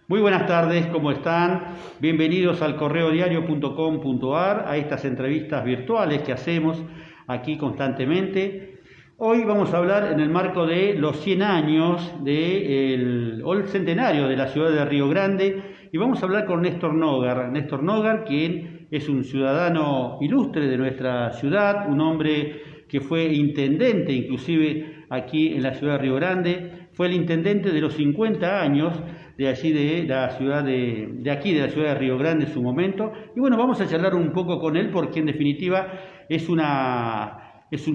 Muy buenas tardes, ¿cómo están? Bienvenidos al correodiario.com.ar, a estas entrevistas virtuales que hacemos aquí constantemente. Hoy vamos a hablar en el marco de los 100 años o el centenario de la ciudad de Río Grande, y vamos a hablar con Néstor Nógar. Néstor Nógar, quien es un ciudadano ilustre de nuestra ciudad, un hombre que fue intendente inclusive aquí en la ciudad de Río Grande, fue el intendente de los 50 años de allí de la ciudad de aquí, de la ciudad de Río Grande en su momento. Y bueno, vamos a charlar un poco con él porque en definitiva es un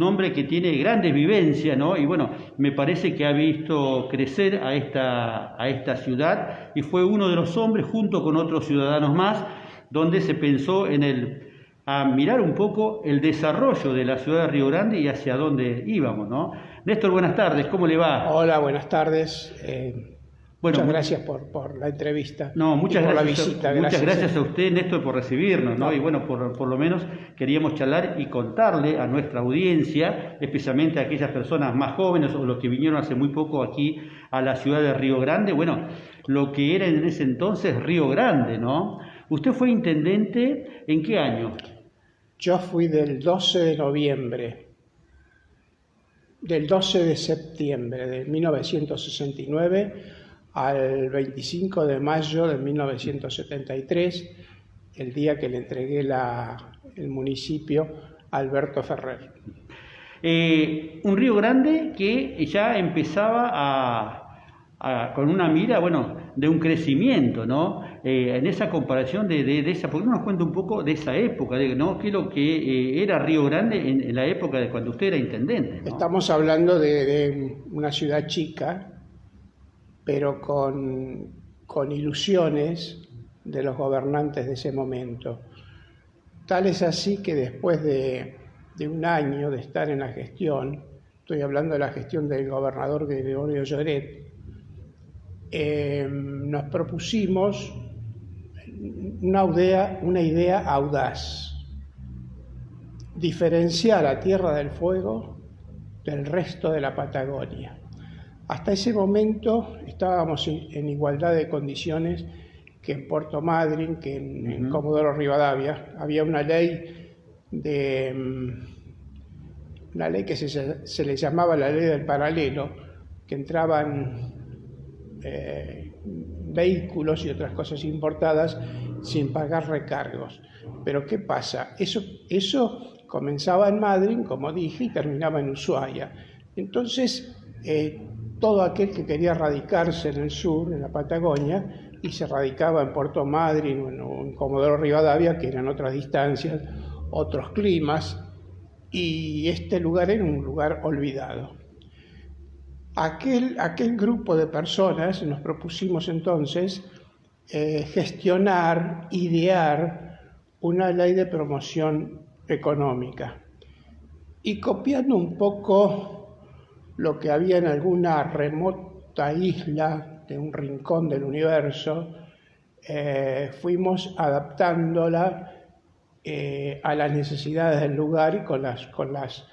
hombre que tiene grandes vivencias, ¿no? Y bueno, me parece que ha visto crecer a esta ciudad y fue uno de los hombres, junto con otros ciudadanos más, donde se pensó a mirar un poco el desarrollo de la ciudad de Río Grande y hacia dónde íbamos, ¿no? Néstor, buenas tardes, ¿cómo le va? Hola, buenas tardes. Bueno, muchas gracias por la entrevista. No, muchas gracias, por la visita. muchas gracias a usted, Néstor, por recibirnos, ¿no? Y bueno, por lo menos queríamos charlar y contarle a nuestra audiencia, especialmente a aquellas personas más jóvenes o los que vinieron hace muy poco aquí a la ciudad de Río Grande, bueno, lo que era en ese entonces Río Grande, ¿no? ¿Usted fue intendente en qué año? Yo fui del 12 de noviembre, del 12 de septiembre de 1969 al 25 de mayo de 1973, el día que le entregué el municipio a Alberto Ferrer. Un Río Grande que ya empezaba con una mira, bueno, de un crecimiento, ¿no? En esa comparación de esa, ¿por qué no nos cuenta un poco de esa época, ¿no? ¿Qué es lo que era Río Grande en la época de cuando usted era intendente, ¿no? Estamos hablando de una ciudad chica, pero con ilusiones de los gobernantes de ese momento. Tal es así que después de un año de estar en la gestión, estoy hablando de la gestión del gobernador Gregorio Lloret, nos propusimos una idea audaz: diferenciar a Tierra del Fuego del resto de la Patagonia. Hasta ese momento estábamos en igualdad de condiciones que en Puerto Madryn, que en Comodoro Rivadavia. Había una ley que se le llamaba la ley del paralelo, que entraban vehículos y otras cosas importadas sin pagar recargos. Pero ¿qué pasa? Eso comenzaba en Madryn, como dije, y terminaba en Ushuaia. Entonces, todo aquel que quería radicarse en el sur, en la Patagonia, y se radicaba en Puerto Madryn o en Comodoro Rivadavia, que eran otras distancias, otros climas, y este lugar era un lugar olvidado. Aquel grupo de personas nos propusimos entonces gestionar, idear una ley de promoción económica, y copiando un poco lo que había en alguna remota isla de un rincón del universo, fuimos adaptándola a las necesidades del lugar y con las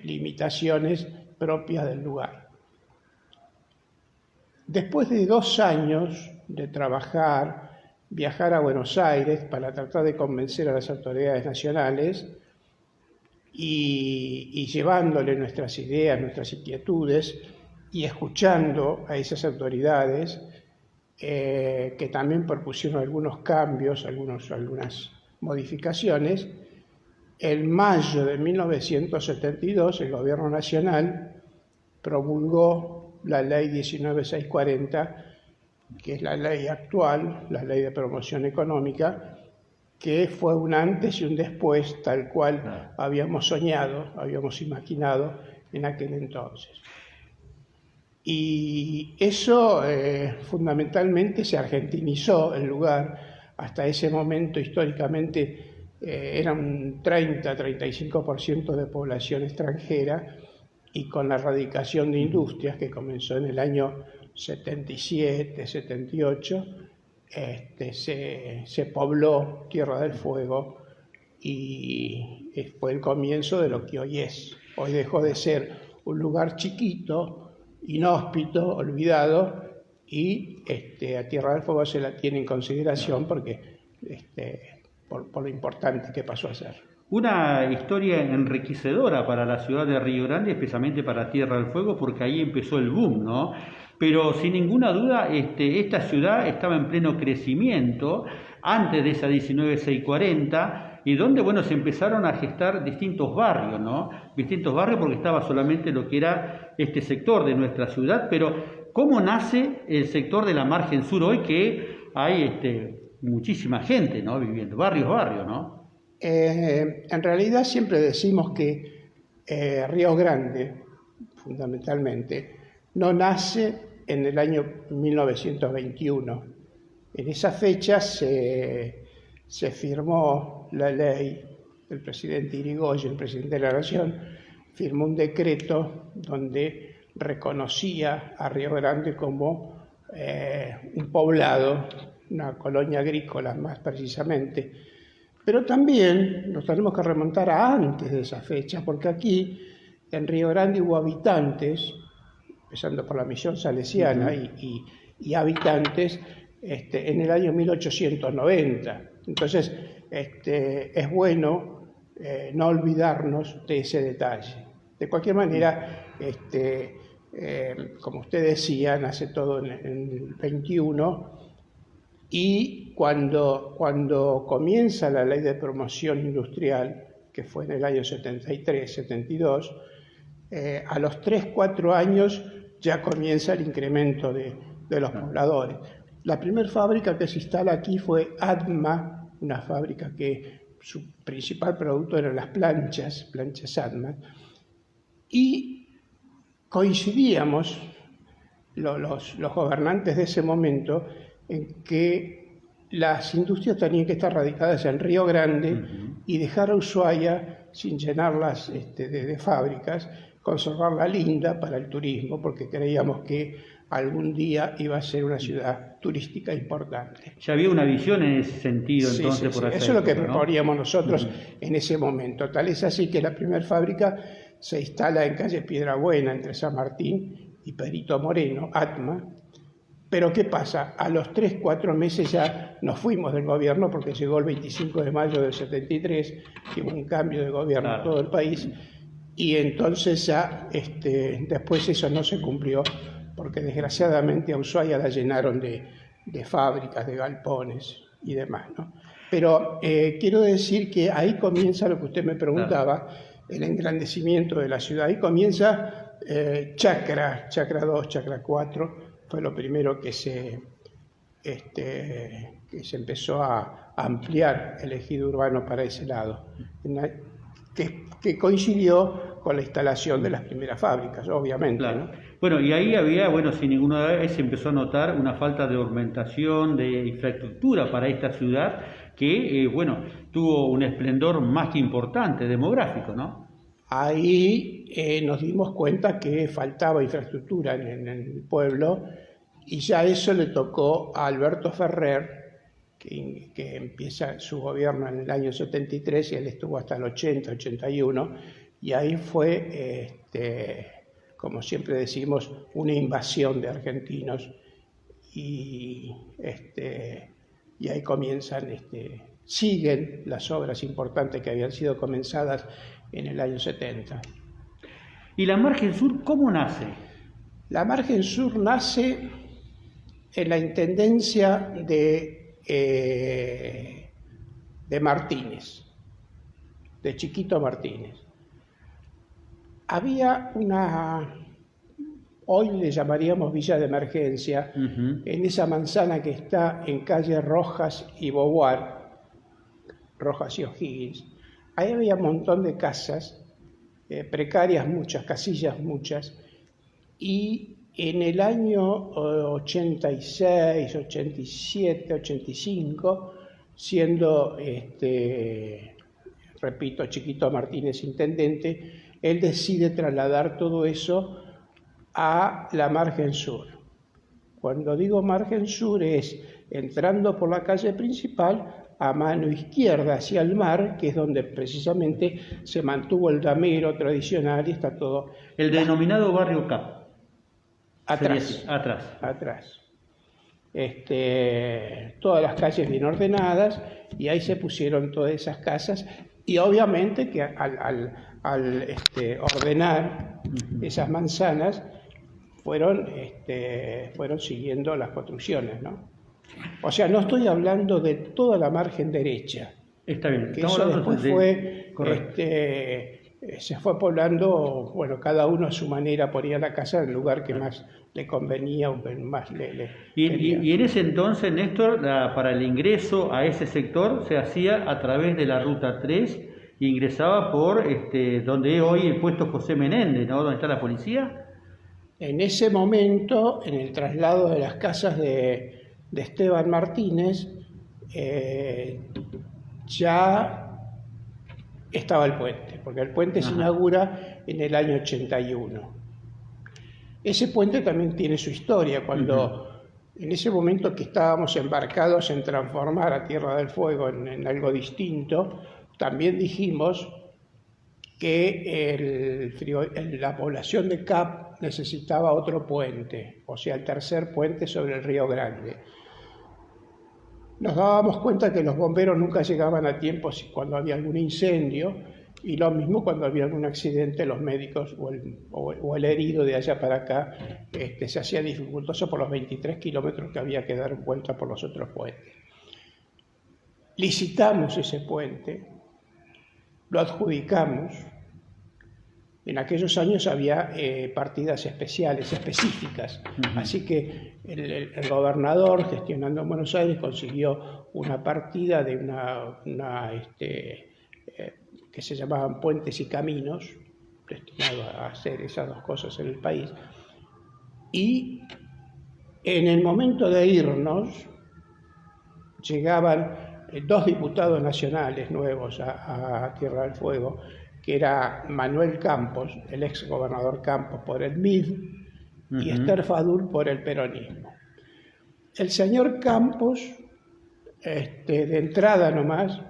limitaciones propias del lugar. Después de 2 años de trabajar, viajar a Buenos Aires para tratar de convencer a las autoridades nacionales y llevándole nuestras ideas, nuestras inquietudes, y escuchando a esas autoridades que también propusieron algunos cambios, algunas modificaciones, en mayo de 1972 el Gobierno Nacional promulgó la Ley 19640, que es la ley actual, la Ley de Promoción Económica, que fue un antes y un después, tal cual habíamos soñado, habíamos imaginado en aquel entonces. Y eso fundamentalmente se argentinizó el lugar. Hasta ese momento, históricamente, era un 30-35% de población extranjera, y con la radicación de industrias que comenzó en el año 77, 78, se pobló Tierra del Fuego y fue el comienzo de lo que hoy es. Hoy dejó de ser un lugar chiquito, inhóspito, olvidado, y a Tierra del Fuego se la tiene en consideración porque por lo importante que pasó a ser. Una historia enriquecedora para la ciudad de Río Grande, especialmente para Tierra del Fuego, porque ahí empezó el boom, ¿no? Pero sin ninguna duda, esta ciudad estaba en pleno crecimiento antes de esa 19640, y donde, bueno, se empezaron a gestar distintos barrios, ¿no? Distintos barrios porque estaba solamente lo que era este sector de nuestra ciudad, pero ¿cómo nace el sector de la margen sur hoy que hay muchísima gente, ¿no? Viviendo, barrios, ¿no? En realidad siempre decimos que Río Grande, fundamentalmente, no nace en el año 1921. En esa fecha se firmó la ley del presidente Irigoyen, el presidente de la Nación, firmó un decreto donde reconocía a Río Grande como un poblado, una colonia agrícola más precisamente. Pero también nos tenemos que remontar a antes de esa fecha, porque aquí en Río Grande hubo habitantes, empezando por la misión salesiana y habitantes en el año 1890. Entonces, es bueno no olvidarnos de ese detalle. De cualquier manera, como usted decía, nace todo en el 21, y cuando comienza la ley de promoción industrial, que fue en el año 73, 72, a los 3-4 años ya comienza el incremento de los pobladores. La primera fábrica que se instala aquí fue ADMA, una fábrica que su principal producto eran las planchas ADMA, y coincidíamos los gobernantes de ese momento en que las industrias tenían que estar radicadas en Río Grande y dejar a Ushuaia sin llenarlas de fábricas, conservarla linda para el turismo, porque creíamos que algún día iba a ser una ciudad turística importante. Ya había una visión en ese sentido, entonces, sí. por hacer. Eso es lo que proponíamos nosotros en ese momento. Tal es así que la primera fábrica se instala en calle Piedrabuena, entre San Martín y Perito Moreno, ATMA. Pero ¿qué pasa? A los 3-4 meses ya nos fuimos del gobierno porque llegó el 25 de mayo del 73, que hubo un cambio de gobierno en todo el país, y entonces ya después eso no se cumplió porque desgraciadamente a Ushuaia la llenaron de fábricas, de galpones y demás, ¿no? Pero quiero decir que ahí comienza lo que usted me preguntaba, el engrandecimiento de la ciudad. Ahí comienza Chacra 2, Chacra 4, fue lo primero que se empezó a ampliar el ejido urbano para ese lado, que coincidió con la instalación de las primeras fábricas, obviamente. Claro. ¿No? Bueno, y ahí había, sin ninguna duda, se empezó a notar una falta de ornamentación, de infraestructura para esta ciudad que, tuvo un esplendor más que importante, demográfico, ¿no? Ahí nos dimos cuenta que faltaba infraestructura en el pueblo, y ya eso le tocó a Alberto Ferrer, que empieza su gobierno en el año 73 y él estuvo hasta el 80, 81, y ahí fue, como siempre decimos, una invasión de argentinos, y ahí comienzan, siguen las obras importantes que habían sido comenzadas en el año 70. ¿Y la margen sur cómo nace? La margen sur nace en la intendencia de Martínez, de Chiquito Martínez. Había hoy le llamaríamos Villa de Emergencia, en esa manzana que está en calle Rojas y Beauvoir, Rojas y O'Higgins. Ahí había un montón de casas, precarias muchas, casillas muchas, y en el año 86, 87, 85, siendo, repito, Chiquito Martínez intendente, él decide trasladar todo eso a la margen sur. Cuando digo margen sur es entrando por la calle principal a mano izquierda hacia el mar, que es donde precisamente se mantuvo el damero tradicional y está todo... El denominado barrio Cap. Atrás. todas las calles bien ordenadas, y ahí se pusieron todas esas casas, y obviamente que al ordenar esas manzanas fueron siguiendo las construcciones, ¿no? O sea, no estoy hablando de toda la margen derecha. Está bien. Que eso después se fue poblando, bueno, cada uno a su manera ponía la casa en el lugar que más le convenía o más le y en ese entonces, Néstor, para el ingreso a ese sector se hacía a través de la Ruta 3 e ingresaba por donde es hoy el puesto José Menéndez, ¿no? Donde está la policía. En ese momento, en el traslado de las casas de Esteban Martínez, ya estaba el puente, porque el puente se inaugura en el año 81. Ese puente también tiene su historia, cuando en ese momento que estábamos embarcados en transformar a Tierra del Fuego en algo distinto, también dijimos que la población de Cap necesitaba otro puente, o sea, el tercer puente sobre el Río Grande. Nos dábamos cuenta que los bomberos nunca llegaban a tiempo cuando había algún incendio, y lo mismo cuando había algún accidente, los médicos o el herido de allá para acá se hacía dificultoso por los 23 kilómetros que había que dar vuelta por los otros puentes. Licitamos ese puente, lo adjudicamos. En aquellos años había partidas especiales, específicas, así que el gobernador, gestionando en Buenos Aires, consiguió una partida de que se llamaban puentes y caminos, destinado a hacer esas dos cosas en el país. Y en el momento de irnos, llegaban dos diputados nacionales nuevos a Tierra del Fuego, que era Manuel Campos, el ex gobernador Campos por el MID, y Esther Fadul por el peronismo. El señor Campos, de entrada nomás,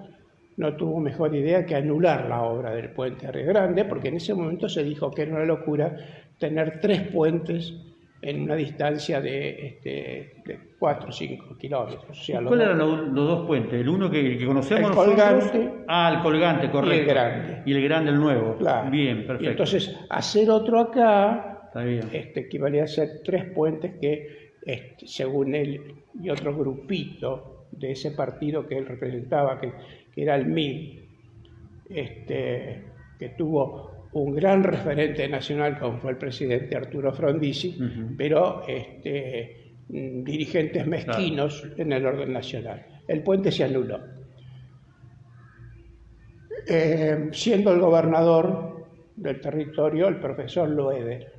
no tuvo mejor idea que anular la obra del puente a Río Grande, porque en ese momento se dijo que era una locura tener 3 puentes en una distancia de 4 o 5 kilómetros. O sea, ¿Cuáles eran los dos puentes? El uno que conocemos el nosotros. Colgante. El Colgante, correcto. Y el Grande. Y el Grande, el nuevo. Claro. Bien, perfecto. Y entonces, hacer otro acá, está bien, equivalía a hacer 3 puentes que, según él y otro grupito de ese partido que él representaba, que era el MID, que tuvo un gran referente nacional como fue el presidente Arturo Frondizi, pero dirigentes mezquinos en el orden nacional. El puente se anuló. Siendo el gobernador del territorio el profesor Loeder.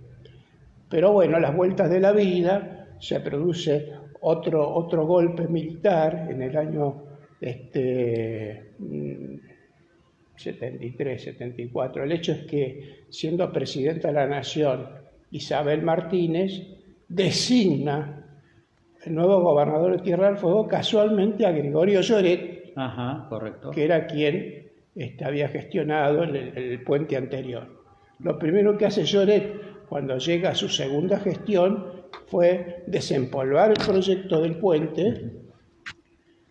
Pero bueno, a las vueltas de la vida se produce otro golpe militar en el año 73, 74. El hecho es que, siendo presidenta de la Nación, Isabel Martínez designa el nuevo gobernador de Tierra del Fuego casualmente a Gregorio Lloret, correcto, que era quien había gestionado el puente anterior. Lo primero que hace Lloret cuando llega a su segunda gestión fue desempolvar el proyecto del puente,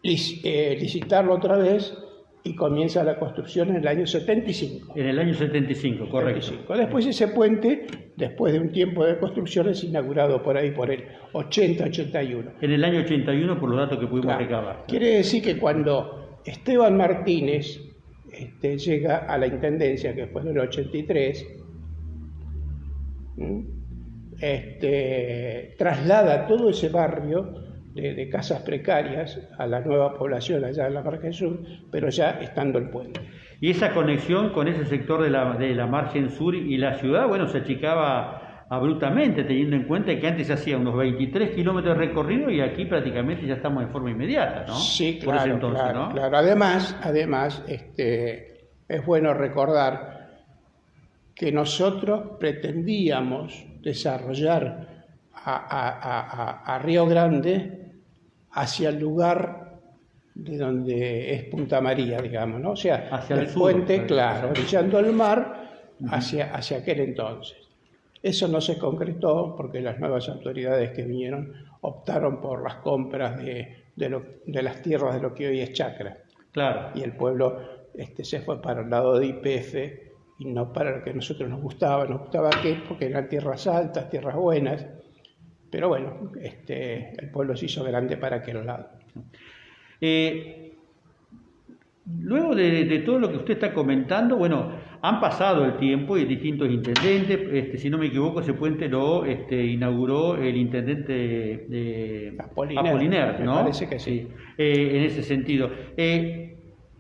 licitarlo otra vez, y comienza la construcción en el año 75. En el año 75, correcto. 75. Después ese puente, después de un tiempo de construcción, es inaugurado por ahí, por el 80-81. En el año 81, por los datos que pudimos recabar. Quiere decir que cuando Esteban Martínez llega a la Intendencia, que fue en el 83, traslada todo ese barrio de casas precarias a la nueva población allá en la margen sur, pero ya estando el puente. Y esa conexión con ese sector de la margen sur y la ciudad, bueno, se achicaba abruptamente, teniendo en cuenta que antes se hacía unos 23 kilómetros de recorrido y aquí prácticamente ya estamos en forma inmediata, ¿no? Sí, por ese entonces, claro, ¿no? Claro. Además, es bueno recordar que nosotros pretendíamos desarrollar a Río Grande hacia el lugar de donde es Punta María, digamos, ¿no? O sea, hacia el sur, puente, claro, orillando el mar hacia aquel entonces. Eso no se concretó porque las nuevas autoridades que vinieron optaron por las compras de las tierras de lo que hoy es Chacra. Claro. Y el pueblo se fue para el lado de YPF y no para lo que a nosotros nos gustaba. Nos gustaba porque eran tierras altas, tierras buenas, pero bueno, el pueblo se hizo grande para aquel lado. Luego de todo lo que usted está comentando, bueno, han pasado el tiempo y distintos intendentes, si no me equivoco, ese puente lo inauguró el intendente Apollinaire, ¿no? Me parece que sí. En ese sentido.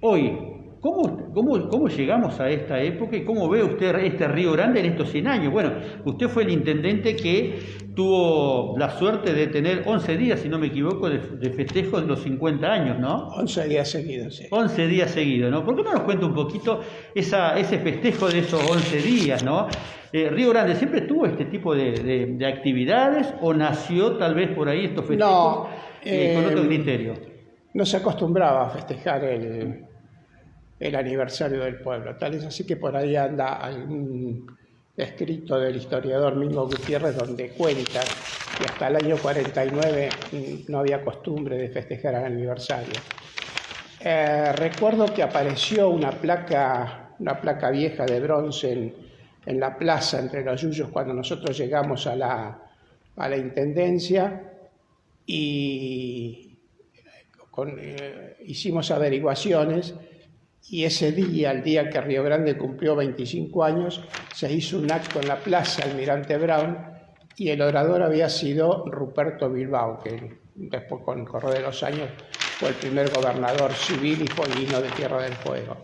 Hoy, ¿cómo llegamos a esta época y cómo ve usted este Río Grande en estos 100 años? Bueno, usted fue el intendente que tuvo la suerte de tener 11 días, si no me equivoco, de festejo de los 50 años, ¿no? 11 días seguidos, sí. 11 días seguidos, ¿no? ¿Por qué no nos cuenta un poquito ese festejo de esos 11 días, ¿no? ¿Río Grande siempre tuvo este tipo de actividades o nació tal vez por ahí estos festejos con otro criterio? No se acostumbraba a festejar el aniversario del pueblo, tal es así que por ahí anda algún escrito del historiador Mingo Gutiérrez donde cuenta que hasta el año 49 no había costumbre de festejar el aniversario. Recuerdo que apareció una placa vieja de bronce en la plaza entre los Yuyos cuando nosotros llegamos a la intendencia y hicimos averiguaciones y ese día, el día que Río Grande cumplió 25 años, se hizo un acto en la plaza Almirante Brown y el orador había sido Ruperto Bilbao, que después con el correr de los años fue el primer gobernador civil y fueguino de Tierra del Fuego.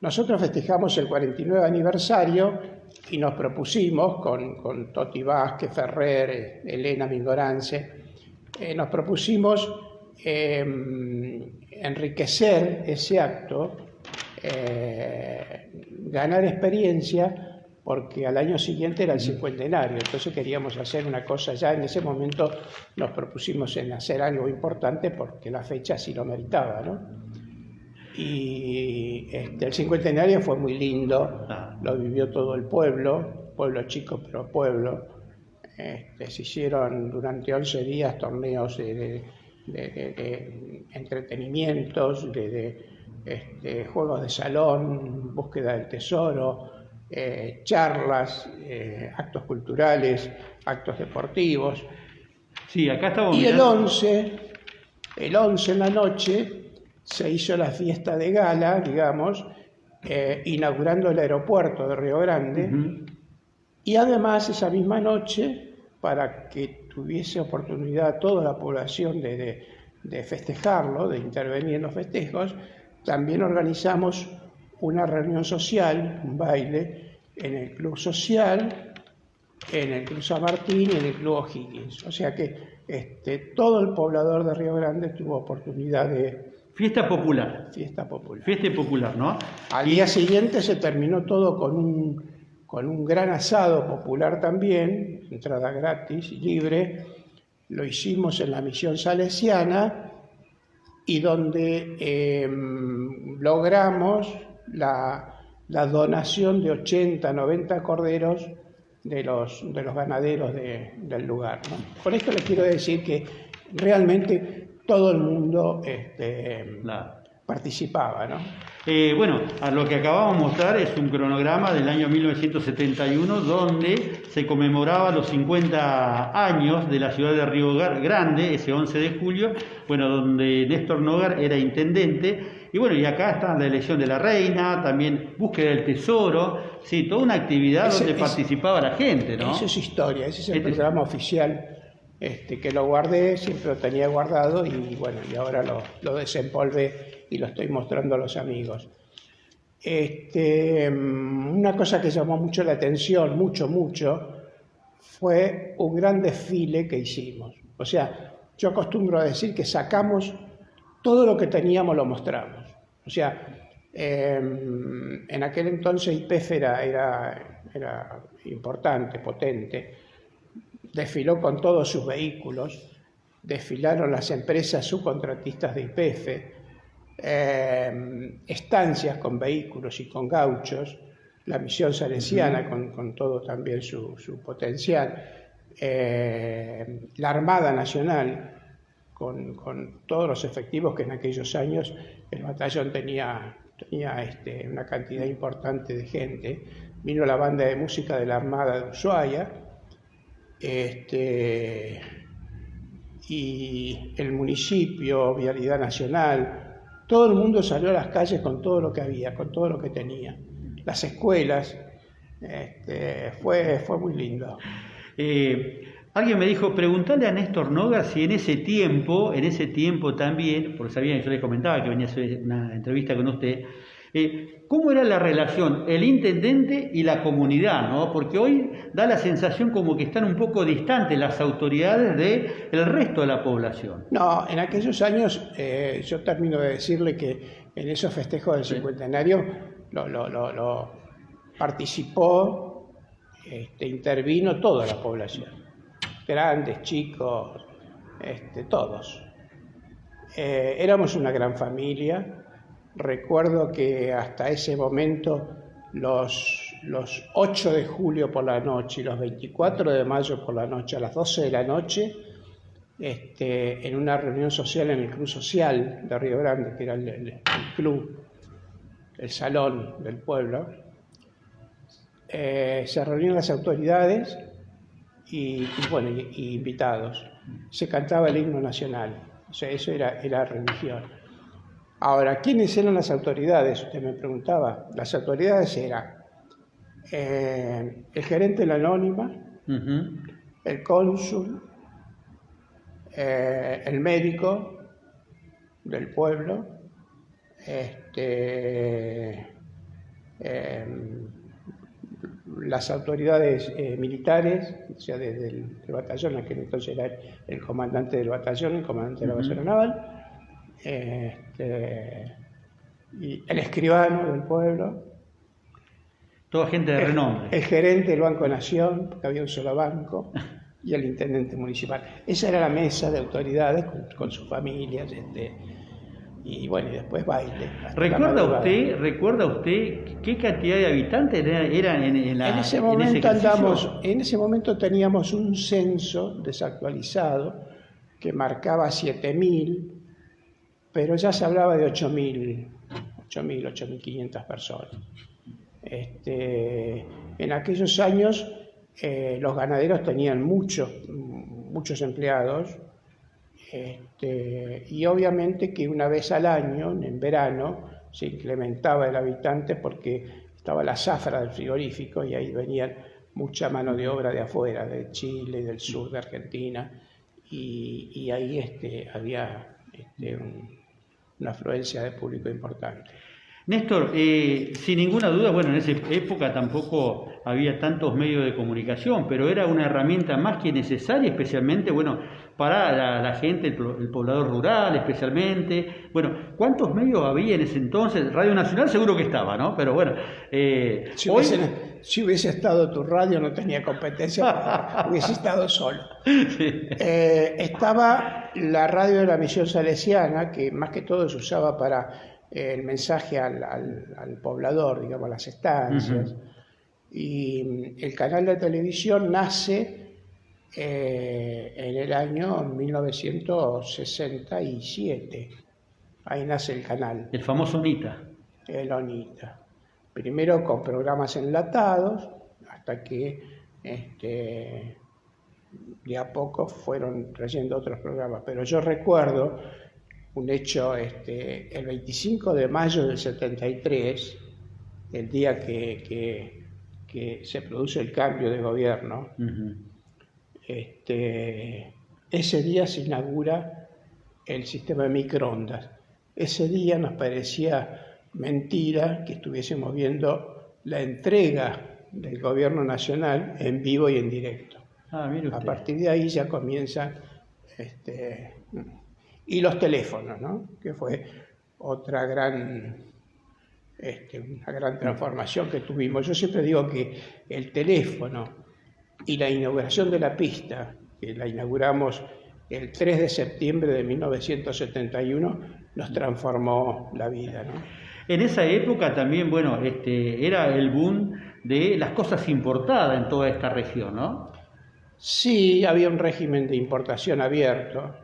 Nosotros festejamos el 49 aniversario y nos propusimos con Toti Vázquez, Ferrer, Elena Mingorance, nos propusimos enriquecer ese acto, ganar experiencia, porque al año siguiente era el cincuentenario, entonces queríamos hacer una cosa, ya en ese momento nos propusimos en hacer algo importante porque la fecha así lo meritaba, ¿no? Y el cincuentenario fue muy lindo, lo vivió todo el pueblo chico pero pueblo. Se hicieron durante 11 días torneos de entretenimientos, de juegos de salón, búsqueda del tesoro, charlas, actos culturales, actos deportivos. Sí, acá estamos y mirando. el 11 en la noche se hizo la fiesta de gala, digamos, inaugurando el aeropuerto de Río Grande. Uh-huh. Y además esa misma noche, para que tuviese oportunidad toda la población de festejarlo, de intervenir en los festejos, también organizamos una reunión social, un baile, en el Club Social, en el Club San Martín y en el Club O'Higgins. O sea que todo el poblador de Río Grande tuvo oportunidad de... Fiesta popular. Fiesta popular. Fiesta popular, ¿no? Al día siguiente se terminó todo con un gran asado popular también, entrada gratis y libre. Lo hicimos en la misión salesiana y donde logramos la donación de 80, 90 corderos de los ganaderos del lugar, ¿no? Con esto les quiero decir que realmente todo el mundo participaba, ¿no? Bueno, a lo que acabamos de mostrar es un cronograma del año 1971 donde se conmemoraba los 50 años de la ciudad de Río Grande, ese 11 de julio, bueno, donde Néstor Nogar era intendente. Y bueno, y acá está la elección de la reina, también búsqueda del tesoro, sí, toda una actividad donde participaba la gente, ¿no? Eso es historia, ese es el programa oficial que lo guardé, siempre lo tenía guardado y bueno, y ahora lo desempolvé y lo estoy mostrando a los amigos. Una cosa que llamó mucho la atención, mucho, fue un gran desfile que hicimos. O sea, yo acostumbro a decir que sacamos todo lo que teníamos, lo mostramos. O sea, en aquel entonces YPF era importante, potente, desfiló con todos sus vehículos, desfilaron las empresas subcontratistas de YPF, estancias con vehículos y con gauchos, la misión salesiana con todo también su potencial, la Armada Nacional con todos los efectivos que en aquellos años el batallón tenía una cantidad importante de gente. Vino la banda de música de la Armada de Ushuaia, y el municipio, Vialidad Nacional, todo el mundo salió a las calles con todo lo que había, con todo lo que tenía. Las escuelas, fue muy lindo. Alguien me dijo, preguntale a Néstor Noga si en ese tiempo también, porque sabía que yo le comentaba que venía a hacer una entrevista con usted, ¿cómo era la relación el intendente y la comunidad, ¿no? Porque hoy da la sensación como que están un poco distantes las autoridades del resto de la población. No, en aquellos años, yo termino de decirle que en esos festejos del cincuentenario lo participó, intervino toda la población, grandes, chicos, todos. Éramos una gran familia. Recuerdo que hasta ese momento, los 8 de julio por la noche y los 24 de mayo por la noche, a las 12 de la noche, en una reunión social en el Club Social de Río Grande, que era el club, el salón del pueblo, se reunieron las autoridades y invitados. Se cantaba el himno nacional, o sea, eso era religión. Ahora, ¿quiénes eran las autoridades? Usted me preguntaba. Las autoridades eran el gerente de la Anónima, el cónsul, el médico del pueblo, las autoridades militares, o sea, desde el batallón, aquel entonces era el comandante del batallón, el comandante de la base naval, y el escribano del pueblo, toda gente de renombre, el gerente del Banco Nación, porque había un solo banco, y el intendente municipal. Esa era la mesa de autoridades con sus familias, y después baile. ¿Recuerda usted qué cantidad de habitantes eran en ese En ese momento teníamos un censo desactualizado que marcaba 7.000, pero ya se hablaba de 8.500 personas. En aquellos años los ganaderos tenían muchos empleados, y obviamente que una vez al año, en verano, se incrementaba el habitante porque estaba la zafra del frigorífico y ahí venían mucha mano de obra de afuera, de Chile, del sur de Argentina, y ahí había una afluencia de público importante. Néstor, sin ninguna duda, en esa época tampoco había tantos medios de comunicación, pero era una herramienta más que necesaria, especialmente, para la gente, el poblador rural especialmente. ¿Cuántos medios había en ese entonces? Radio Nacional seguro que estaba, ¿no? Pero si hubiese estado tu radio no tenía competencia, hubiese estado solo. Sí. Estaba la radio de la Misión Salesiana, que más que todo se usaba para el mensaje al poblador, digamos, a las estancias. Y el canal de televisión nace en el año 1967. Ahí nace el canal. El famoso ONITA. El ONITA. Primero con programas enlatados, hasta que de a poco fueron trayendo otros programas. Pero yo recuerdo un hecho, el 25 de mayo del 73, el día que se produce el cambio de gobierno, ese día se inaugura el sistema de microondas. Ese día nos parecía mentira que estuviésemos viendo la entrega del gobierno nacional en vivo y en directo. A partir de ahí ya comienzan y los teléfonos, ¿no? Que fue otra una gran transformación que tuvimos. Yo siempre digo que el teléfono y la inauguración de la pista, que la inauguramos el 3 de septiembre de 1971, nos transformó la vida, ¿no? En esa época también, bueno, era el boom de las cosas importadas en toda esta región, ¿no? Sí, había un régimen de importación abierto,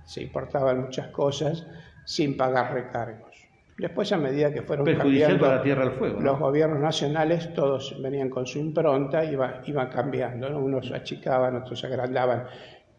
se importaban muchas cosas sin pagar recargos. Después, a medida que fueron Perjudicial cambiando para Tierra del Fuego, los ¿no? gobiernos nacionales, todos venían con su impronta y iban cambiando, ¿no? Unos achicaban, otros agrandaban,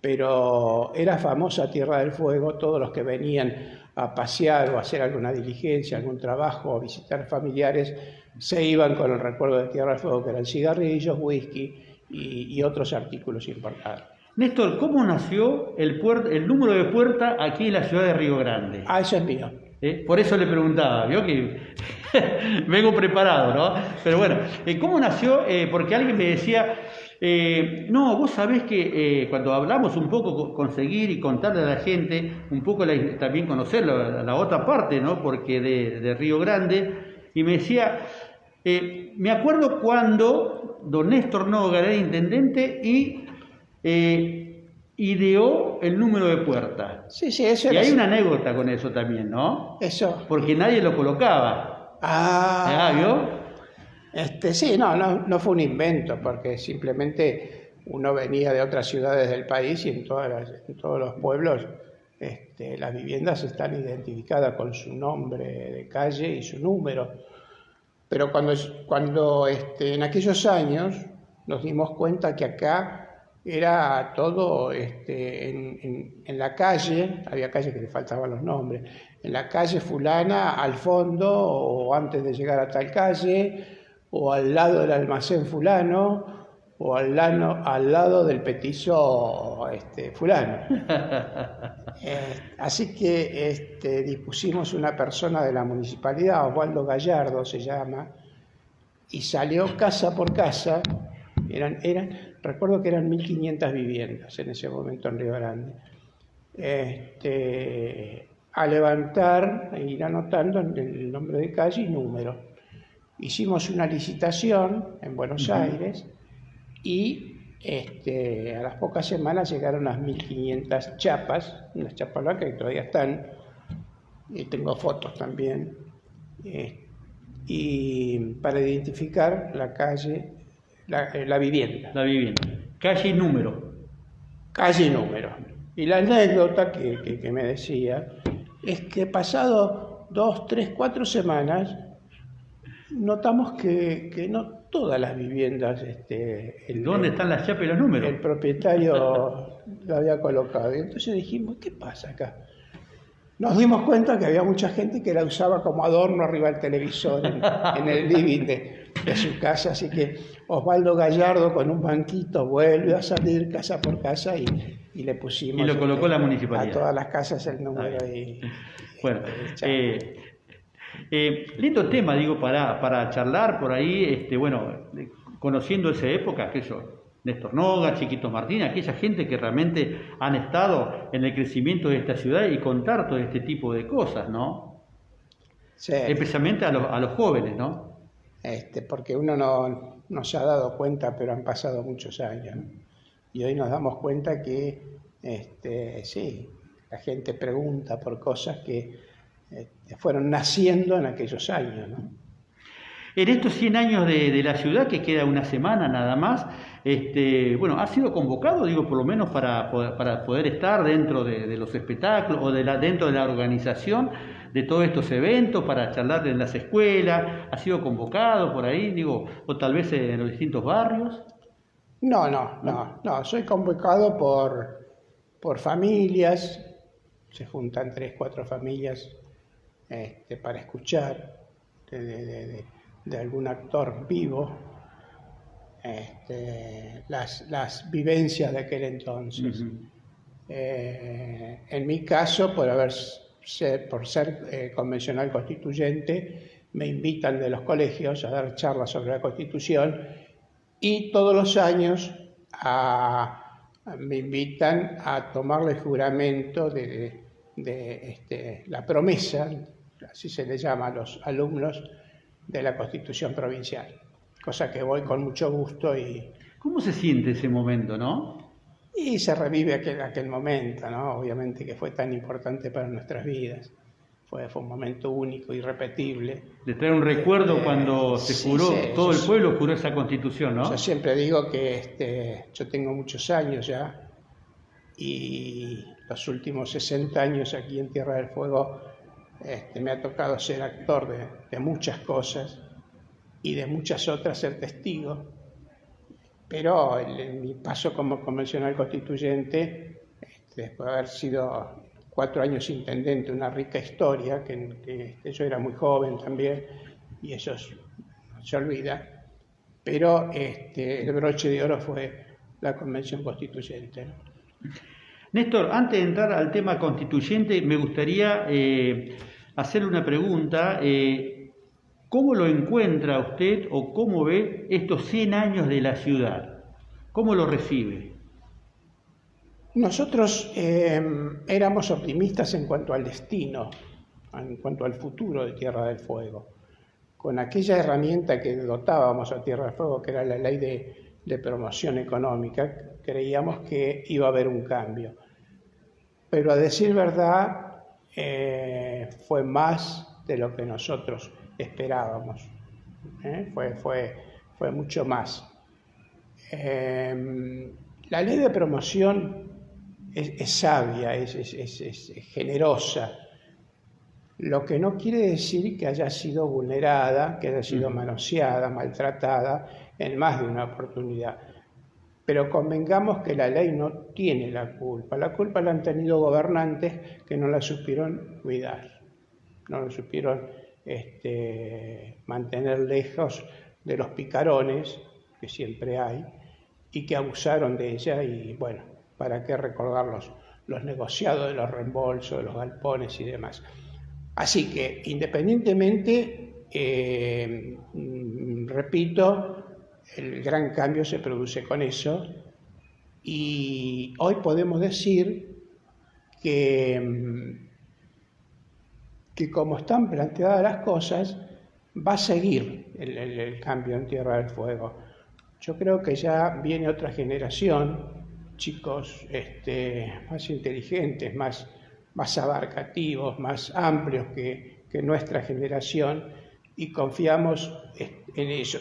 pero era famosa Tierra del Fuego. Todos los que venían a pasear o a hacer alguna diligencia, algún trabajo, o visitar familiares, se iban con el recuerdo de Tierra del Fuego, que eran cigarrillos, whisky y otros artículos importados. Néstor, ¿cómo nació el número de puerta aquí en la ciudad de Río Grande? Ah, eso es mío. Por eso le preguntaba, vio que vengo preparado, ¿no? Pero bueno, ¿cómo nació? Porque alguien me decía, no, vos sabés que cuando hablamos un poco, conseguir y contarle a la gente, un poco también conocer la otra parte, ¿no? Porque de Río Grande, y me decía, me acuerdo cuando don Néstor Noga era intendente y ideó el número de puerta. Sí, eso Y era hay así. una anécdota con eso también, ¿no? Eso. Porque nadie lo colocaba. ¿Vio? Sí, no fue un invento, porque simplemente uno venía de otras ciudades del país y en todos los pueblos las viviendas están identificadas con su nombre de calle y su número. Pero cuando en aquellos años nos dimos cuenta que acá era todo en la calle, había calles que le faltaban los nombres, en la calle fulana, al fondo, o antes de llegar a tal calle, o al lado del almacén fulano, o al lado del petizo fulano. Así que dispusimos una persona de la municipalidad, Osvaldo Gallardo se llama, y salió casa por casa. Recuerdo que eran 1.500 viviendas en ese momento en Río Grande. A levantar e ir anotando el nombre de calle y número. Hicimos una licitación en Buenos Aires y a las pocas semanas llegaron las 1.500 chapas, unas chapas blancas que todavía están, y tengo fotos también, y para identificar la calle, la vivienda. La vivienda. Calle y número. Calle y número. Y la anécdota que me decía es que pasado 2, 3, 4 semanas notamos que no todas las viviendas ¿Dónde están las chapas y los números? el propietario lo había colocado. Y entonces dijimos, ¿qué pasa acá? Nos dimos cuenta que había mucha gente que la usaba como adorno arriba del televisor en el living de su casa, así que Osvaldo Gallardo con un banquito vuelve a salir casa por casa y le pusimos... Y lo colocó la municipalidad. A todas las casas el número. Bueno, lindo tema, digo, para charlar por ahí, bueno, conociendo esa época, aquello, Néstor Noga, Chiquito Martín, aquella gente que realmente han estado en el crecimiento de esta ciudad y contar todo este tipo de cosas, ¿no? Sí. Especialmente a los jóvenes, ¿no? Porque uno no se ha dado cuenta, pero han pasado muchos años, ¿no? Y hoy nos damos cuenta que, sí, la gente pregunta por cosas que fueron naciendo en aquellos años, ¿no? En estos 100 años de la ciudad, que queda una semana nada más, bueno, ¿ha sido convocado, digo, por lo menos para poder estar dentro de los espectáculos o dentro de la organización de todos estos eventos, para charlar en las escuelas? ¿Ha sido convocado por ahí, digo, o tal vez en los distintos barrios? No, soy convocado por familias, se juntan 3, 4 familias para escuchar de algún actor vivo las vivencias de aquel entonces. En mi caso, por ser convencional constituyente, me invitan de los colegios a dar charlas sobre la Constitución y todos los años me invitan a tomarle juramento de la promesa, así se le llama a los alumnos, de la Constitución provincial, cosa que voy con mucho gusto. ¿Cómo se siente ese momento, no? Y se revive aquel momento, ¿no? Obviamente que fue tan importante para nuestras vidas. fue un momento único, irrepetible. De traer un recuerdo cuando se juró, todo el pueblo juró esa Constitución, ¿no? Yo siempre digo que yo tengo muchos años ya, y los últimos 60 años aquí en Tierra del Fuego me ha tocado ser actor de muchas cosas y de muchas otras ser testigo, pero en mi paso como convencional constituyente, después de haber sido 4 años intendente, una rica historia, que yo era muy joven también, y eso no se olvida, pero el broche de oro fue la convención constituyente, ¿no? Néstor, antes de entrar al tema constituyente, me gustaría hacerle una pregunta. ¿Cómo lo encuentra usted o cómo ve estos 100 años de la ciudad? ¿Cómo lo recibe? Nosotros éramos optimistas en cuanto al destino, en cuanto al futuro de Tierra del Fuego. Con aquella herramienta que dotábamos a Tierra del Fuego, que era la ley de promoción económica, creíamos que iba a haber un cambio. Pero a decir verdad, fue más de lo que nosotros esperábamos. Fue mucho más. La ley de promoción es sabia, es generosa, lo que no quiere decir que haya sido vulnerada, que haya sido manoseada, maltratada en más de una oportunidad. Pero convengamos que la ley no tiene la culpa la han tenido gobernantes que no la supieron cuidar, no la supieron mantener lejos de los picarones, que siempre hay, y que abusaron de ella. Y bueno, ¿para qué recordar los negociados de los reembolsos, de los galpones y demás? Así que, independientemente, repito, el gran cambio se produce con eso, y hoy podemos decir que como están planteadas las cosas, va a seguir el cambio en Tierra del Fuego. Yo creo que ya viene otra generación, chicos más inteligentes, más abarcativos, más amplios que nuestra generación, y confiamos en ello.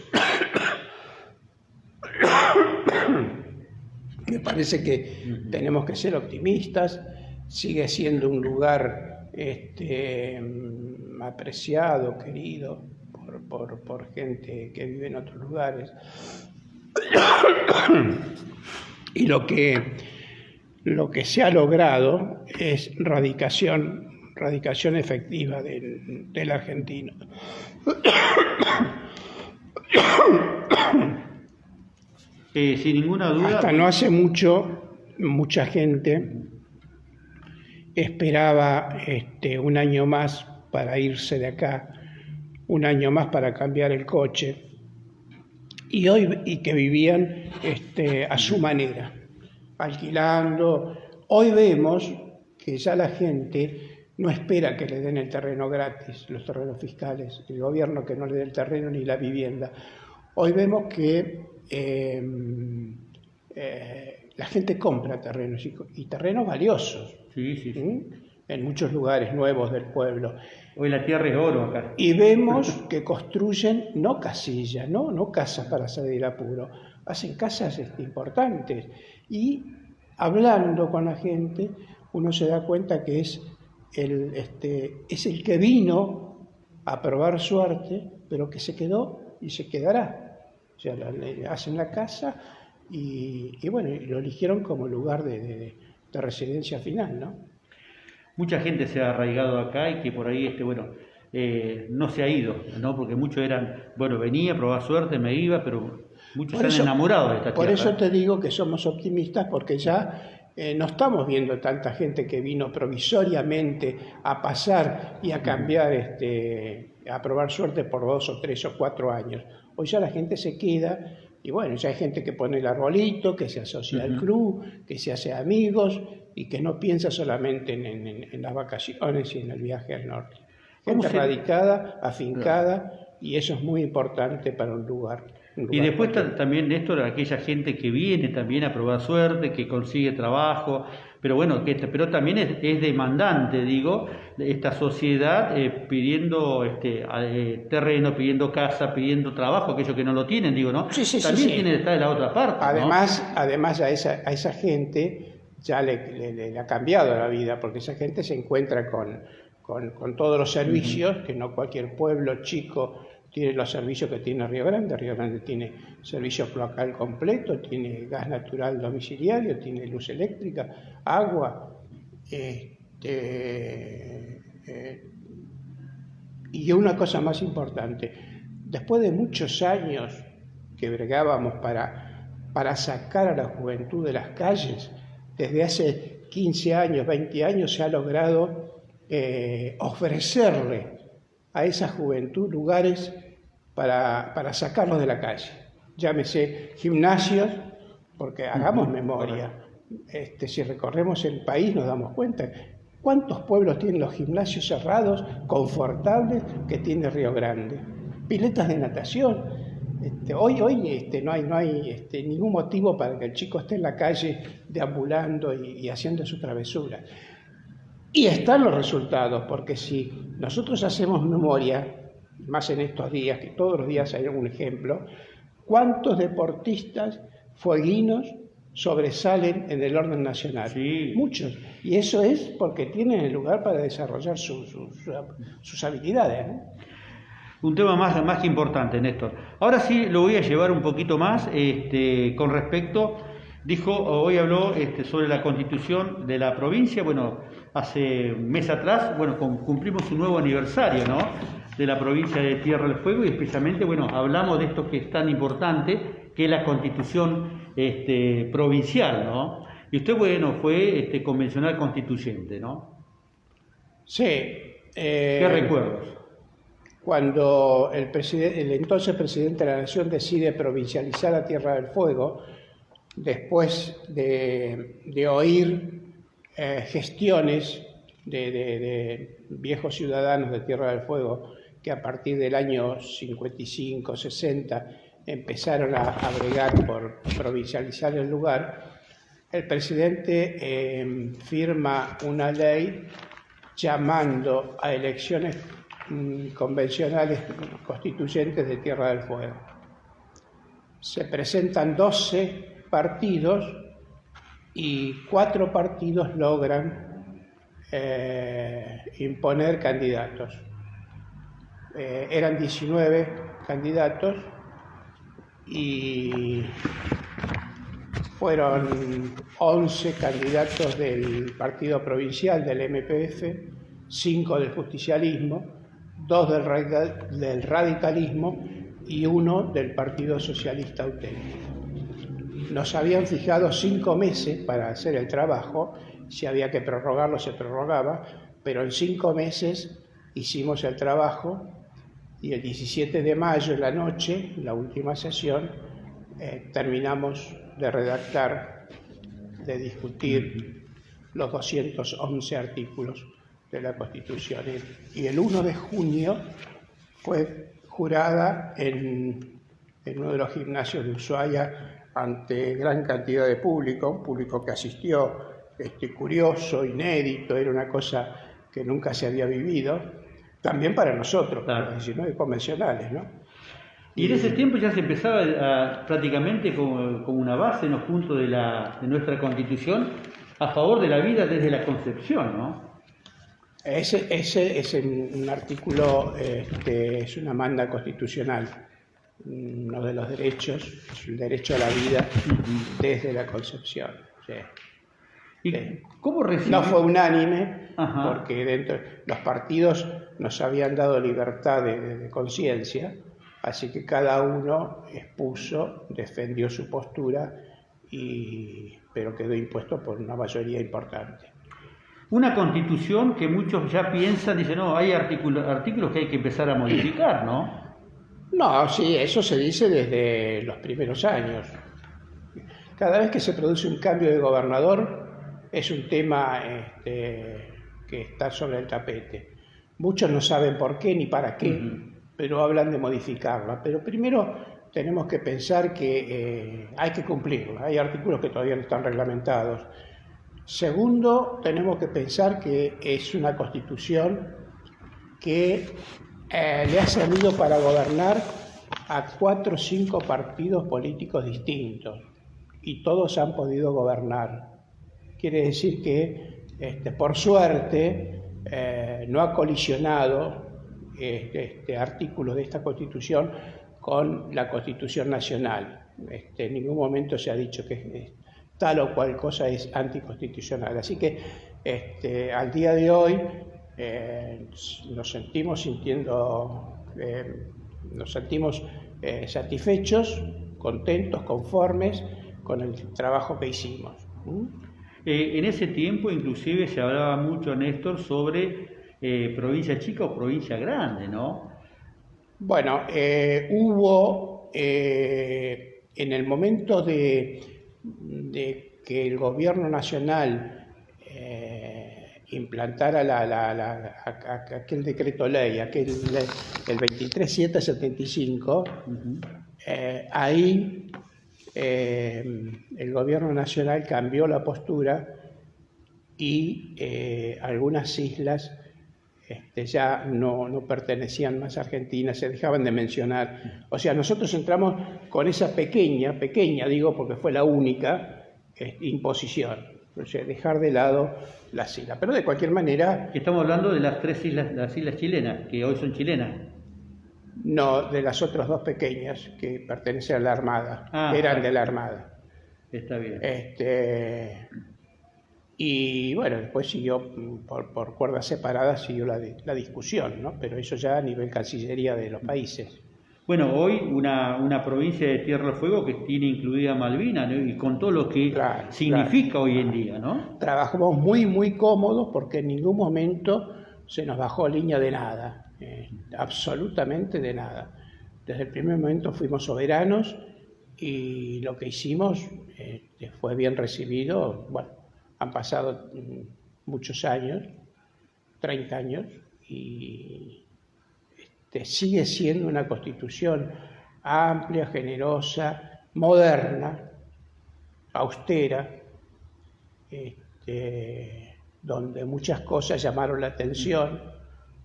Me parece que tenemos que ser optimistas. Sigue siendo un lugar apreciado, querido por gente que vive en otros lugares. Y lo que se ha logrado es radicación efectiva del argentino. Sin ninguna duda. Hasta no hace mucho, mucha gente esperaba un año más para irse de acá, un año más para cambiar el coche, y que vivían a su manera, alquilando. Hoy vemos que ya la gente no espera que le den el terreno gratis, los terrenos fiscales, el gobierno que no le dé el terreno ni la vivienda. Hoy vemos que la gente compra terrenos, y terrenos valiosos. Sí. En muchos lugares nuevos del pueblo. Hoy la tierra es oro acá. Y vemos que construyen no casillas, no casas para salir del apuro, hacen casas importantes. Y hablando con la gente, uno se da cuenta que es el que vino a probar suerte, pero que se quedó y se quedará. O sea, hacen la casa y bueno, lo eligieron como lugar de residencia final, ¿no? Mucha gente se ha arraigado acá y que por ahí no se ha ido, ¿no? Porque muchos venía, probaba suerte, me iba, pero muchos se han enamorado de esta tierra. Por eso te digo que somos optimistas, porque ya no estamos viendo tanta gente que vino provisoriamente a pasar y a cambiar, a probar suerte por 2 o 3 o 4 años. Hoy ya la gente se queda, y bueno, ya hay gente que pone el arbolito, que se asocia al club, que se hace amigos y que no piensa solamente en las vacaciones y en el viaje al norte. Gente radicada, afincada, y eso es muy importante para un lugar. un Y lugar después cualquiera. también, Néstor, aquella gente que viene también a probar suerte, que consigue trabajo, pero bueno, pero también es demandante, digo, esta sociedad pidiendo terreno, pidiendo casa, pidiendo trabajo, aquellos que no lo tienen, digo, ¿no? Sí, sí, sí, También sí. tiene que estar de la otra parte, ¿no? Además a esa gente ya le ha cambiado la vida, porque esa gente se encuentra con todos los servicios, que no cualquier pueblo chico tiene los servicios que tiene Río Grande. Río Grande tiene servicio cloacal completo, tiene gas natural domiciliario, tiene luz eléctrica, agua, y una cosa más importante, después de muchos años que bregábamos para sacar a la juventud de las calles, desde hace 15 años, 20 años se ha logrado ofrecerle a esa juventud lugares para sacarlos de la calle. Llámese gimnasios, porque hagamos memoria. Si recorremos el país nos damos cuenta cuántos pueblos tienen los gimnasios cerrados, confortables, que tiene Río Grande. Piletas de natación. Hoy no hay ningún motivo para que el chico esté en la calle deambulando y haciendo su travesura. Y están los resultados, porque si nosotros hacemos memoria, más en estos días, que todos los días hay algún ejemplo, ¿cuántos deportistas fueguinos sobresalen en el orden nacional? Sí. Muchos. Y eso es porque tienen el lugar para desarrollar sus habilidades, ¿no? Un tema más que importante, Néstor. Ahora sí lo voy a llevar un poquito más con respecto, hoy habló sobre la constitución de la provincia. Bueno, hace un mes atrás, bueno, cumplimos un nuevo aniversario, ¿no?, de la provincia de Tierra del Fuego, y especialmente, bueno, hablamos de esto que es tan importante, que es la constitución provincial, ¿no? Y usted, bueno, fue convencional constituyente, ¿no? Sí. ¿Qué recuerdos? Cuando el entonces presidente de la Nación decide provincializar la Tierra del Fuego, después de oír gestiones de viejos ciudadanos de Tierra del Fuego que a partir del año 55, 60 empezaron a bregar por provincializar el lugar, el presidente firma una ley llamando a elecciones convencionales constituyentes de Tierra del Fuego. Se presentan 12 partidos y 4 partidos logran imponer candidatos. Eran 19 candidatos y fueron 11 candidatos del partido provincial, del MPF, 5 del justicialismo, 2 del radicalismo y 1 del Partido Socialista Auténtico. Nos habían fijado 5 meses para hacer el trabajo, si había que prorrogarlo se prorrogaba, pero en 5 meses hicimos el trabajo y el 17 de mayo en la noche, la última sesión, terminamos de redactar, de discutir los 211 artículos de la Constitución. Y el 1 de junio fue jurada en uno de los gimnasios de Ushuaia ante gran cantidad de público, un público que asistió curioso, inédito, era una cosa que nunca se había vivido, también para nosotros, claro, los 19 convencionales, ¿no? Y en ese tiempo ya se empezaba prácticamente como una base, ¿no?, junto de nuestra Constitución, a favor de la vida desde la concepción, ¿no? Ese es un artículo, es una manda constitucional, uno de los derechos, es el derecho a la vida desde la concepción. Sí. ¿Y cómo recibió? No fue unánime, Ajá, porque dentro los partidos nos habían dado libertad de conciencia, así que cada uno expuso, defendió su postura, pero quedó impuesto por una mayoría importante. una Constitución que muchos ya piensan, dicen, no, hay artículos que hay que empezar a modificar, ¿no? No, sí, eso se dice desde los primeros años. Cada vez que se produce un cambio de gobernador es un tema que está sobre el tapete. Muchos no saben por qué ni para qué, pero hablan de modificarla. Pero primero tenemos que pensar que hay que cumplirla. Hay artículos que todavía no están reglamentados. Segundo, tenemos que pensar que es una constitución que le ha servido para gobernar a 4 o 5 partidos políticos distintos y todos han podido gobernar. Quiere decir que, por suerte, no ha colisionado este artículo de esta Constitución con la Constitución Nacional. En ningún momento se ha dicho que tal o cual cosa es anticonstitucional. Así que al día de hoy nos sentimos satisfechos, contentos, conformes con el trabajo que hicimos. En ese tiempo inclusive se hablaba mucho, Néstor, sobre provincia chica o provincia grande, ¿no? Bueno, hubo en el momento de que el gobierno nacional implantara aquel decreto ley, el 23775, ahí el gobierno nacional cambió la postura y algunas islas ya no pertenecían más a Argentina, se dejaban de mencionar. O sea, nosotros entramos con esa pequeña digo porque fue la única imposición, o sea, dejar de lado las islas. Pero de cualquier manera... Estamos hablando de las 3 islas, las islas chilenas, que hoy son chilenas. No, de las otras 2 pequeñas que pertenecen a la Armada, eran de la Armada. Está bien. Y bueno, después siguió, por cuerdas separadas, siguió la discusión, ¿no? Pero eso ya a nivel Cancillería de los países. Bueno, hoy una provincia de Tierra del Fuego que tiene incluida Malvinas, ¿no? Y con todo lo que significa hoy en día, ¿no? Trabajamos muy cómodos porque en ningún momento se nos bajó línea de nada, absolutamente de nada. Desde el primer momento fuimos soberanos y lo que hicimos fue bien recibido. Bueno, han pasado muchos años, 30 años, y sigue siendo una constitución amplia, generosa, moderna, austera, donde muchas cosas llamaron la atención,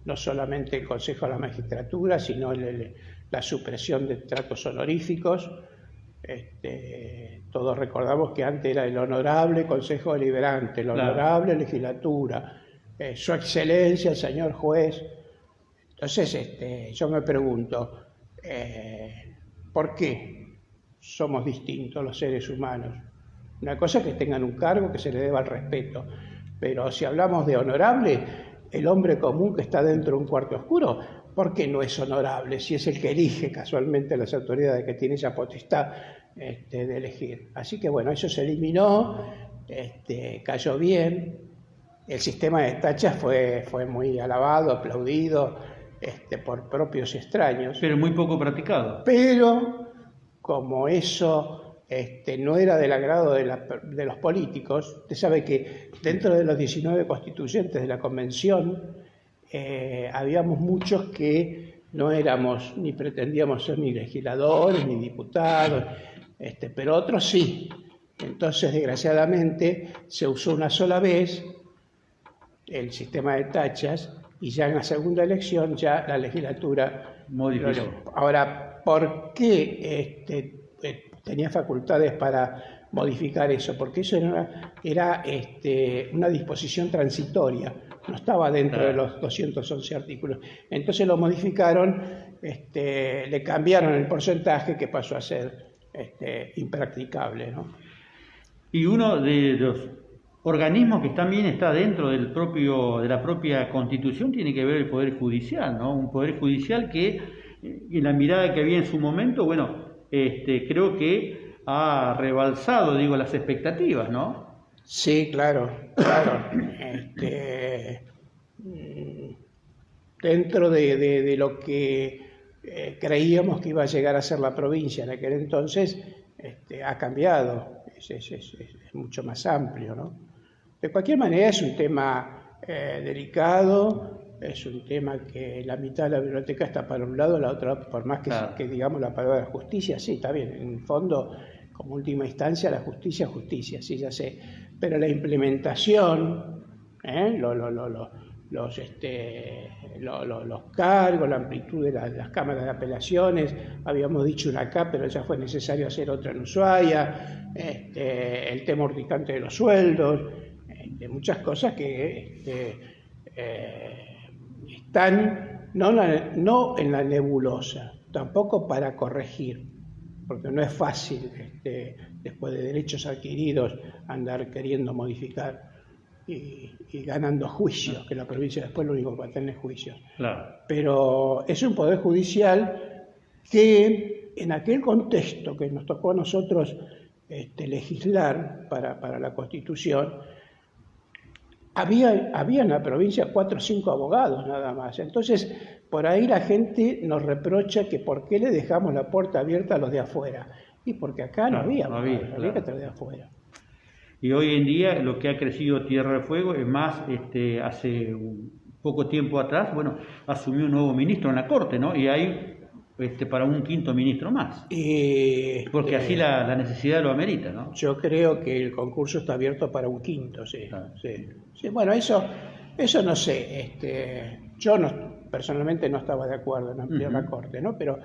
no solamente el Consejo de la Magistratura, sino la supresión de tratos honoríficos. Todos recordamos que antes era el Honorable Consejo Deliberante, la Honorable Legislatura, Su Excelencia, el señor juez. Entonces, yo me pregunto, ¿por qué somos distintos los seres humanos? Una cosa es que tengan un cargo que se le deba el respeto, pero si hablamos de honorable, el hombre común que está dentro de un cuarto oscuro, ¿por qué no es honorable si es el que elige casualmente las autoridades, que tiene esa potestad de elegir? Así que bueno, eso se eliminó, cayó bien. El sistema de tachas fue muy alabado, aplaudido por propios y extraños. Pero muy poco practicado. Pero como eso no era del agrado de los políticos, usted sabe que dentro de los 19 constituyentes de la Convención habíamos muchos que no éramos ni pretendíamos ser ni legisladores ni diputados, pero otros sí. Entonces, desgraciadamente, se usó una sola vez el sistema de tachas y ya en la segunda elección ya la legislatura modificó. Ahora, ¿por qué tenía facultades para modificar eso? Porque eso era una disposición transitoria, no estaba dentro de los 211 artículos. Entonces lo modificaron, le cambiaron el porcentaje, que pasó a ser impracticable, ¿no? Y uno de los organismos que también está dentro de la propia Constitución tiene que ver el Poder Judicial, ¿no? Un Poder Judicial que, en la mirada que había en su momento, bueno, creo que ha rebalsado, las expectativas, ¿no? Sí, claro. Dentro de lo que creíamos que iba a llegar a ser la provincia en aquel entonces, ha cambiado, es mucho más amplio, ¿no? De cualquier manera es un tema delicado, es un tema que la mitad de la biblioteca está para un lado, la otra, por más que digamos la palabra justicia, sí, está bien, en el fondo, como última instancia, la justicia, sí, ya sé, pero la implementación, los cargos, la amplitud de las cámaras de apelaciones, habíamos dicho una acá, pero ya fue necesario hacer otra en Ushuaia, el tema urticante de los sueldos, muchas cosas que están no en la nebulosa, tampoco para corregir, porque no es fácil después de derechos adquiridos andar queriendo modificar y ganando juicios, que la provincia después lo único que va a tener es juicios. Claro. Pero es un poder judicial que en aquel contexto que nos tocó a nosotros legislar para la Constitución, había en la provincia 4 o 5 abogados nada más. Entonces, por ahí la gente nos reprocha que por qué le dejamos la puerta abierta a los de afuera. Y porque acá no había que traer de afuera. Y hoy en día lo que ha crecido Tierra del Fuego es más, hace un poco tiempo atrás, bueno, asumió un nuevo ministro en la Corte, ¿no? Y hay para un quinto ministro más. Porque así la necesidad lo amerita, ¿no? Yo creo que el concurso está abierto para un quinto, sí. Claro. Sí, bueno, eso no sé. Yo personalmente no estaba de acuerdo en ampliar la Corte, ¿no? Pero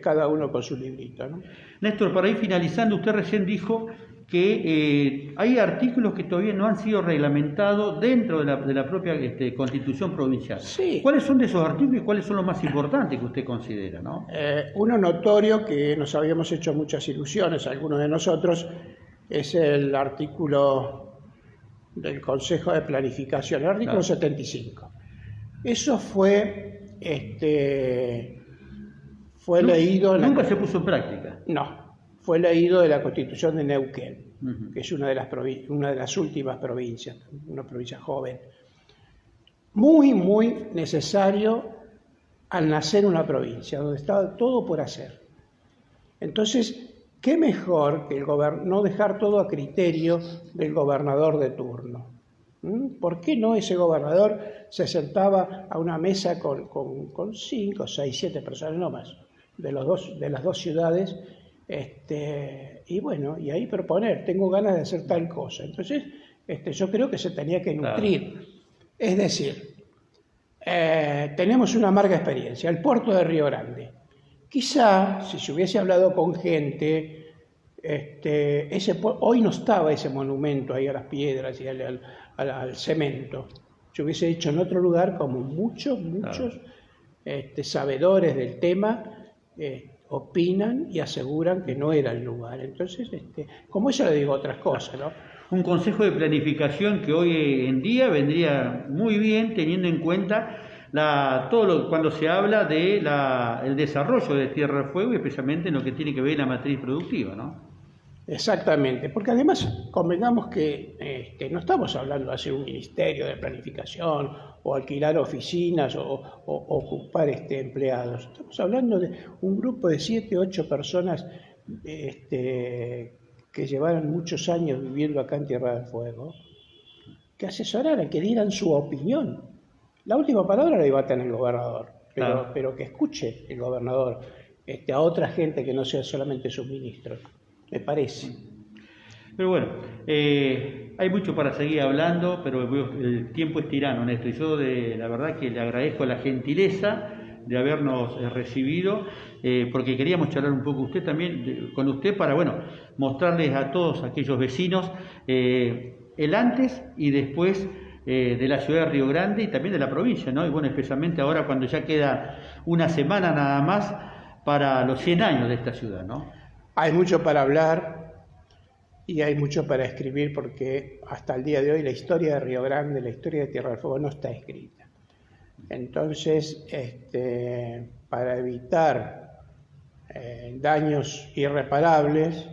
cada uno con su librito, ¿no? Néstor, para ir finalizando, usted recién dijo que hay artículos que todavía no han sido reglamentados dentro de la propia Constitución provincial. Sí. ¿Cuáles son de esos artículos y cuáles son los más importantes que usted considera, ¿no? Uno notorio que nos habíamos hecho muchas ilusiones, algunos de nosotros, es el artículo del Consejo de Planificación, el artículo 75. Eso fue leído... Nunca se puso en práctica. No. Fue leído de la Constitución de Neuquén, que es una de las últimas provincias, una provincia joven. Muy, muy necesario al nacer una provincia, donde estaba todo por hacer. Entonces, qué mejor que no dejar todo a criterio del gobernador de turno. ¿Por qué no ese gobernador se sentaba a una mesa con 5, 6, 7 personas, no más, de las dos ciudades, y bueno, y ahí proponer, tengo ganas de hacer tal cosa. Entonces, yo creo que se tenía que nutrir. Claro. Es decir, tenemos una amarga experiencia, el puerto de Río Grande. Quizá, si se hubiese hablado con gente, hoy no estaba ese monumento ahí a las piedras y al cemento. Se hubiese hecho en otro lugar, como muchos claro. Sabedores del tema, opinan y aseguran que no era el lugar. Entonces, como eso le digo otras cosas, ¿no? Un consejo de planificación que hoy en día vendría muy bien teniendo en cuenta cuando se habla de el desarrollo de Tierra del Fuego y especialmente en lo que tiene que ver la matriz productiva, ¿no? Exactamente, porque además convengamos que no estamos hablando de hacer un ministerio de planificación o alquilar oficinas o ocupar empleados. Estamos hablando de un grupo de 7, 8 personas que llevaron muchos años viviendo acá en Tierra del Fuego, que asesoraran, que dieran su opinión. La última palabra la iba a tener el gobernador, pero que escuche el gobernador a otra gente que no sea solamente sus ministros. Me parece. Pero bueno, hay mucho para seguir hablando, pero el tiempo es tirano, Néstor. Y yo la verdad que le agradezco la gentileza de habernos recibido, porque queríamos charlar un poco con usted para, bueno, mostrarles a todos aquellos vecinos el antes y después de la ciudad de Río Grande y también de la provincia, ¿no? Y bueno, especialmente ahora cuando ya queda una semana nada más para los 100 años de esta ciudad, ¿no? Hay mucho para hablar y hay mucho para escribir porque hasta el día de hoy la historia de Río Grande, la historia de Tierra del Fuego no está escrita. Entonces, para evitar daños irreparables,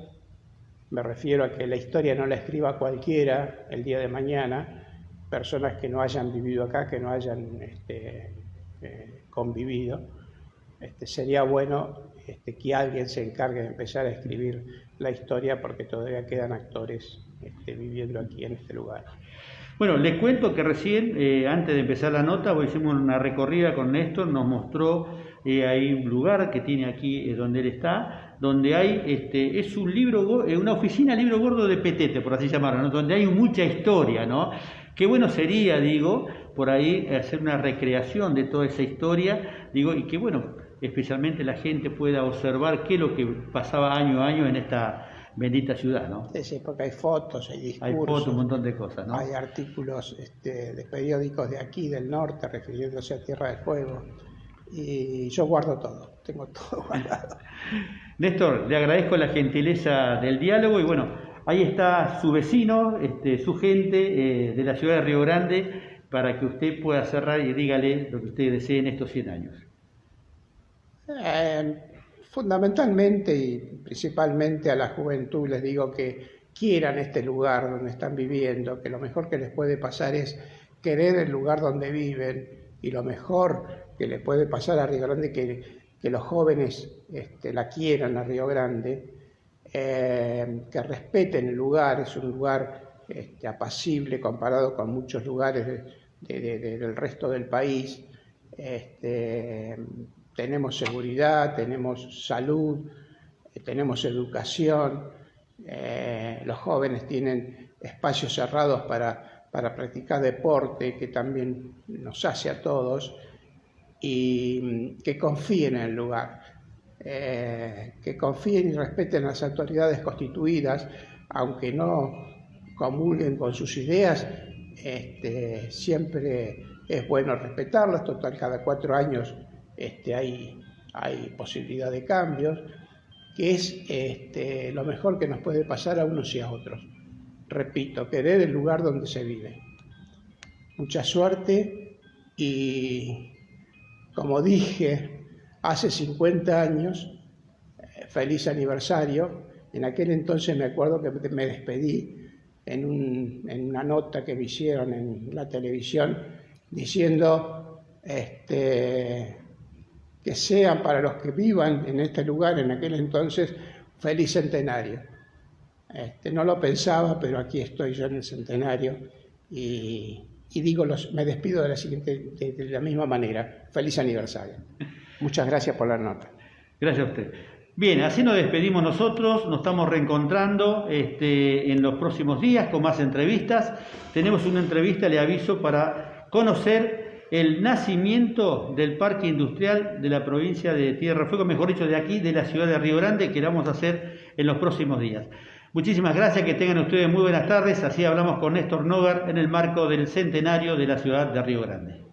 me refiero a que la historia no la escriba cualquiera el día de mañana, personas que no hayan vivido acá, que no hayan convivido, sería bueno que alguien se encargue de empezar a escribir la historia porque todavía quedan actores viviendo aquí en este lugar. Bueno, les cuento que recién, antes de empezar la nota, hoy hicimos una recorrida con Néstor, nos mostró hay un lugar que tiene aquí donde él está, donde hay, es un libro, una oficina libro gordo de Petete, por así llamarlo, ¿no? Donde hay mucha historia, ¿no? Qué bueno sería, digo, por ahí hacer una recreación de toda esa historia, digo, y que bueno, especialmente la gente pueda observar qué es lo que pasaba año a año en esta bendita ciudad, ¿no? Sí, porque hay fotos, hay discursos, hay fotos, un montón de cosas, ¿no? Hay artículos de periódicos de aquí, del norte, refiriéndose a Tierra del Fuego, y yo guardo todo, tengo todo guardado. Néstor, le agradezco la gentileza del diálogo y bueno, ahí está su vecino, su gente de la ciudad de Río Grande, para que usted pueda cerrar y dígale lo que usted desee en estos 100 años. Fundamentalmente y principalmente a la juventud les digo que quieran este lugar donde están viviendo, que lo mejor que les puede pasar es querer el lugar donde viven, y lo mejor que le puede pasar a Río Grande que los jóvenes la quieran a Río Grande, que respeten el lugar. Es un lugar apacible comparado con muchos lugares del resto del país. Tenemos seguridad, tenemos salud, tenemos educación, los jóvenes tienen espacios cerrados para practicar deporte, que también nos hace a todos, y que confíen en el lugar, que confíen y respeten a las autoridades constituidas, aunque no comulguen con sus ideas, siempre es bueno respetarlas. Total, cada 4 años hay posibilidad de cambios, que es lo mejor que nos puede pasar a unos y a otros. Repito, querer el lugar donde se vive. Mucha suerte y, como dije hace 50 años, feliz aniversario. En aquel entonces me acuerdo que me despedí en una nota que me hicieron en la televisión diciendo que sean para los que vivan en este lugar en aquel entonces feliz centenario. No lo pensaba, pero aquí estoy yo en el centenario y digo, me despido de la misma manera. Feliz aniversario. Muchas gracias por la nota. Gracias a usted. Bien, así nos despedimos nosotros, nos estamos reencontrando en los próximos días con más entrevistas. Tenemos una entrevista, le aviso, para conocer el nacimiento del parque industrial de la provincia de Tierra del Fuego, mejor dicho, de aquí, de la ciudad de Río Grande, que la vamos a hacer en los próximos días. Muchísimas gracias, que tengan ustedes muy buenas tardes. Así hablamos con Néstor Nogar en el marco del centenario de la ciudad de Río Grande.